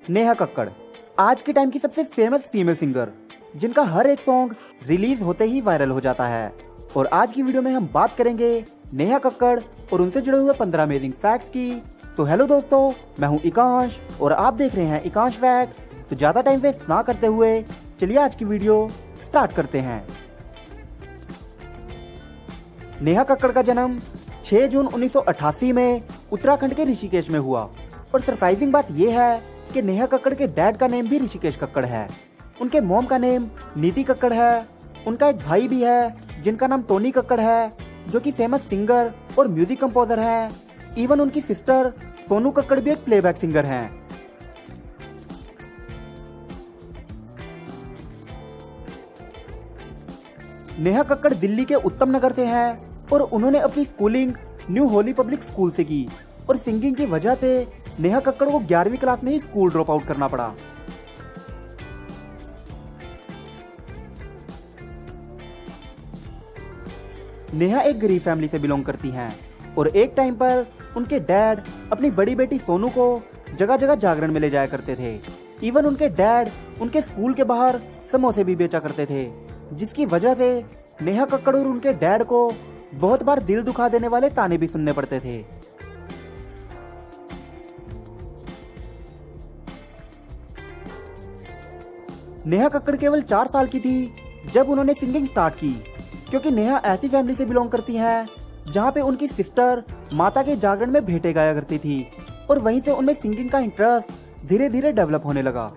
नेहा कक्कड़ आज के टाइम की सबसे फेमस फीमेल सिंगर, जिनका हर एक सॉन्ग रिलीज होते ही वायरल हो जाता है। और आज की वीडियो में हम बात करेंगे नेहा कक्कड़ और उनसे जुड़े हुए 15 अमेजिंग फैक्ट्स की। तो हेलो दोस्तों, मैं हूं इकांश और आप देख रहे हैं इकांश फैक्ट्स। तो ज्यादा टाइम वेस्ट ना करते हुए चलिए आज की वीडियो स्टार्ट करते हैं। नेहा कक्कड़ का जन्म 6 जून 1988 में उत्तराखंड के ऋषिकेश में हुआ। और सरप्राइजिंग बात यह है कि नेहा कक्कड़ के डैड का नेम भी ऋषिकेश कक्कड़ है। उनके मॉम का नेम नीति कक्कड़ है। उनका एक भाई भी है जिनका नाम टोनी कक्कड़ है, जो कि फेमस सिंगर और म्यूजिक कंपोजर है। इवन उनकी सिस्टर सोनू कक्कड़ भी एक प्लेबैक सिंगर हैं। नेहा कक्कड़ दिल्ली के उत्तम नगर से हैं और उन्होंने अपनी schooling new Holi public school से की। और सिंगिंग की वजह से नेहा कक्कड़ को 11वीं क्लास में ही स्कूल ड्रॉप आउट करना पड़ा। नेहा एक गरीब फैमिली से बिलोंग करती हैं और एक टाइम पर उनके डैड अपनी बड़ी बेटी सोनू को जगह जगह जागरण में ले जाया करते थे। इवन उनके डैड उनके स्कूल के बाहर समोसे भी बेचा करते थे, जिसकी वजह से नेहा कक्कड़ और उनके डैड को बहुत बार दिल दुखा देने वाले ताने भी सुनने पड़ते थे। नेहा कक्कड़ केवल 4 साल की थी जब उन्होंने सिंगिंग स्टार्ट की, क्योंकि नेहा ऐसी फैमिली से बिलोंग करती हैं जहां पे उनकी सिस्टर माता के जागरण में भेंटे गाया करती थी और वहीं से उनमें सिंगिंग का इंटरेस्ट धीरे धीरे डेवलप होने लगा। –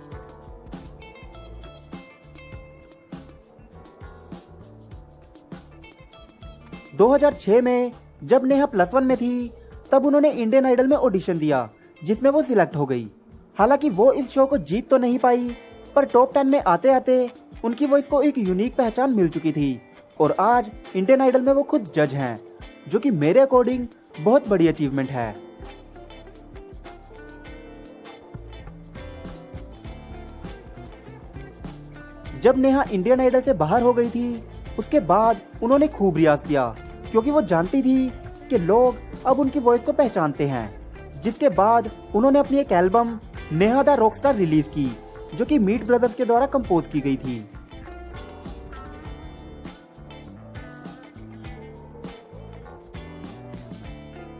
2006 में जब नेहा +1 में थी तब उन्होंने इंडियन आइडल में ऑडिशन दिया, जिसमें वो सिलेक्ट हो गई। हालांकि वो इस शो को जीत तो नहीं पाई, पर टॉप 10 में आते आते उनकी वॉइस को एक यूनिक पहचान मिल चुकी थी और आज इंडियन आइडल में वो खुद जज हैं, जो कि मेरे अकॉर्डिंग बहुत बड़ी अचीवमेंट है। जब नेहा इंडियन आइडल से बाहर हो गई थी, उसके बाद उन्होंने खूब रियाज किया, क्योंकि वो जानती थी कि लोग अब उनकी वॉइस को पहचानते हैं। जिसके बाद उन्होंने अपनी एक album Neha the Rockstar release की, जो कि मीट ब्रदर्स के द्वारा कंपोज की गई थी।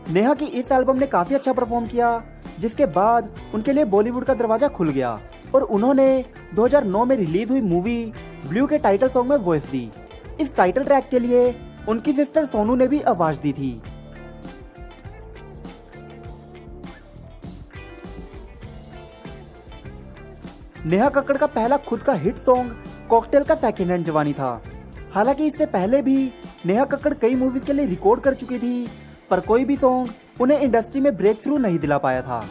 नेहा की इस एल्बम ने काफी अच्छा परफॉर्म किया, जिसके बाद उनके लिए बॉलीवुड का दरवाजा खुल गया और उन्होंने 2009 में रिलीज हुई मूवी ब्लू के टाइटल सॉन्ग में वॉइस दी। इस टाइटल ट्रैक के लिए उनकी सिस्टर सोनू ने भी आवाज दी थी। नेहा कक्कड़ का पहला खुद का हिट सॉन्ग कॉकटेल का सेकंड हैंड जवानी था। हालांकि इससे पहले भी नेहा कक्कड़ कई मूवीज के लिए रिकॉर्ड कर चुकी थी, पर कोई भी सॉन्ग उन्हें इंडस्ट्री में ब्रेक थ्रू नहीं दिला पाया था,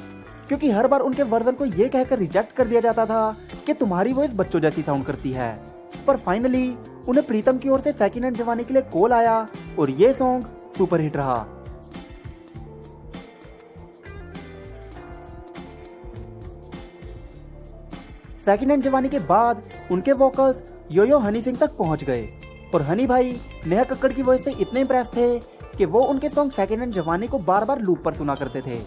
क्योंकि हर बार उनके वर्जन को ये कहकर रिजेक्ट कर दिया जाता था कि तुम्हारी वॉइस बच्चों जैसी साउंड करती है। पर फाइनली उन्हें प्रीतम की ओर से सेकंड हैंड जवानी के लिए कॉल आया और ये सॉन्ग सुपर हिट रहा। सेकंड हैंड जवानी के बाद उनके वोकल्स योयो हनी सिंह तक पहुंच गए और हनी भाई नेहा कक्कड़ की वॉइस से इतने इंप्रेस थे कि वो उनके सॉन्ग सेकंड हैंड जवानी को बार बार लूप पर सुना करते थे।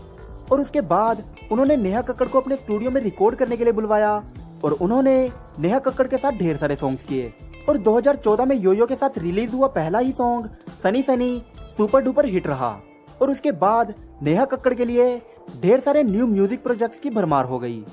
और उसके बाद उन्होंने नेहा कक्कड़ को अपने स्टूडियो में रिकॉर्ड करने के लिए बुलवाया और उन्होंने नेहा कक्कड़ के साथ ढेर सारे सॉन्ग्स किए। और 2014 में योयो के साथ रिलीज हुआ पहला ही song Sunny Sunny super duper hit रहा। और उसके बाद नेहा कक्कड़ के लिए ढेर सारे न्यू म्यूजिक प्रोजेक्ट्स की भरमार हो गई।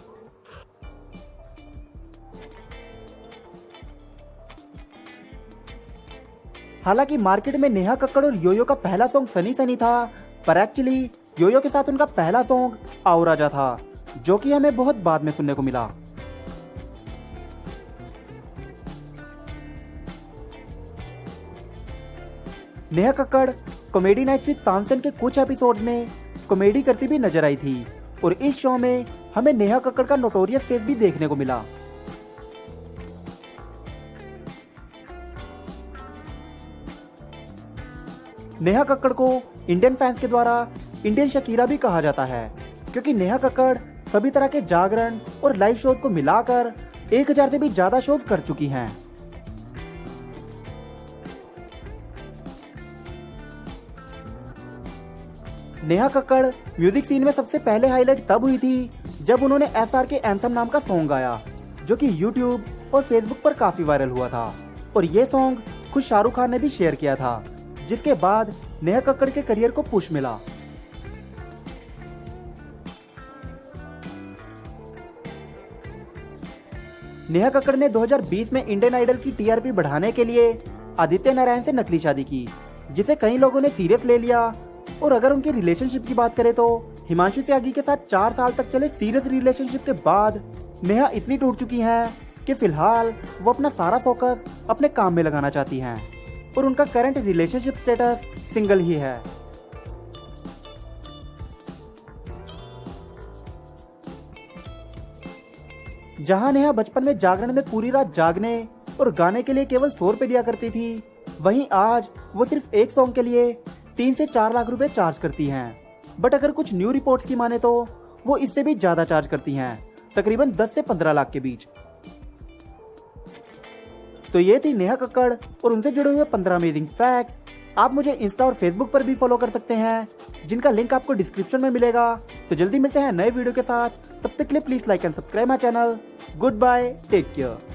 हालांकि मार्केट में नेहा कक्कड़ और योयो का पहला सॉन्ग सनी सनी था, पर एक्चुअली योयो के साथ उनका पहला सॉन्ग आओ राजा था, जो कि हमें बहुत बाद में सुनने को मिला। Neha Kakkar comedy nights with Tansen के कुछ एपिसोड्स में कॉमेडी करती भी नजर आई थी और इस शो में हमें नेहा कक्कड़ का नोटोरियस फेस भी देखने को मिला। नेहा कक्कड़ को इंडियन फैंस के द्वारा इंडियन शकीरा भी कहा जाता है, क्योंकि नेहा कक्कड़ सभी तरह के जागरण और लाइव शोज को मिलाकर 1000 से भी ज्यादा शोज कर चुकी हैं। नेहा कक्कड़ म्यूजिक सीन में सबसे पहले हाईलाइट तब हुई थी जब उन्होंने SRK एंथम नाम का सॉन्ग गाया, जो कि यूट्यूब और फेसबुक पर काफी वायरल हुआ था। और ये सॉन्ग खुद शाहरुख खान ने भी शेयर किया था, जिसके बाद नेहा कक्कड़ के करियर को पुश मिला। नेहा कक्कड़ ने 2020 में इंडियन आइडल की TRP बढ़ाने के लिए आदित्य नारायण से नकली शादी की, जिसे कई लोगों ने सीरियस ले लिया। और अगर उनकी रिलेशनशिप की बात करें तो हिमांशु त्यागी के साथ 4 साल तक चले सीरियस रिलेशनशिप के बाद नेहा इतनी टूट चुकी हैं कि फिलहाल वो अपना सारा फोकस अपने काम में लगाना चाहती हैं और उनका करंट रिलेशनशिप स्टेटस सिंगल ही है। जहां नेहा बचपन में जागरण में पूरी रात जागने और गाने के लिए केवल 100 रुपए दिया करती थी, वहीं आज वो सिर्फ एक सॉन्ग के लिए 3 से 4 लाख रुपए चार्ज करती हैं। बट अगर कुछ न्यू रिपोर्ट्स की माने तो वो इससे भी ज्यादा चार्ज करती हैं, तकरीबन 10 से 15 लाख के बीच। तो ये थी नेहा कक्कड़ और उनसे जुड़े हुए 15 अमेजिंग फैक्ट्स। आप मुझे इंस्टा और फेसबुक पर भी फॉलो कर सकते हैं, जिनका लिंक आपको डिस्क्रिप्शन में मिलेगा। तो जल्दी मिलते हैं नए वीडियो के साथ, तब तक के लिए please like and subscribe my channel. Good bye, take care.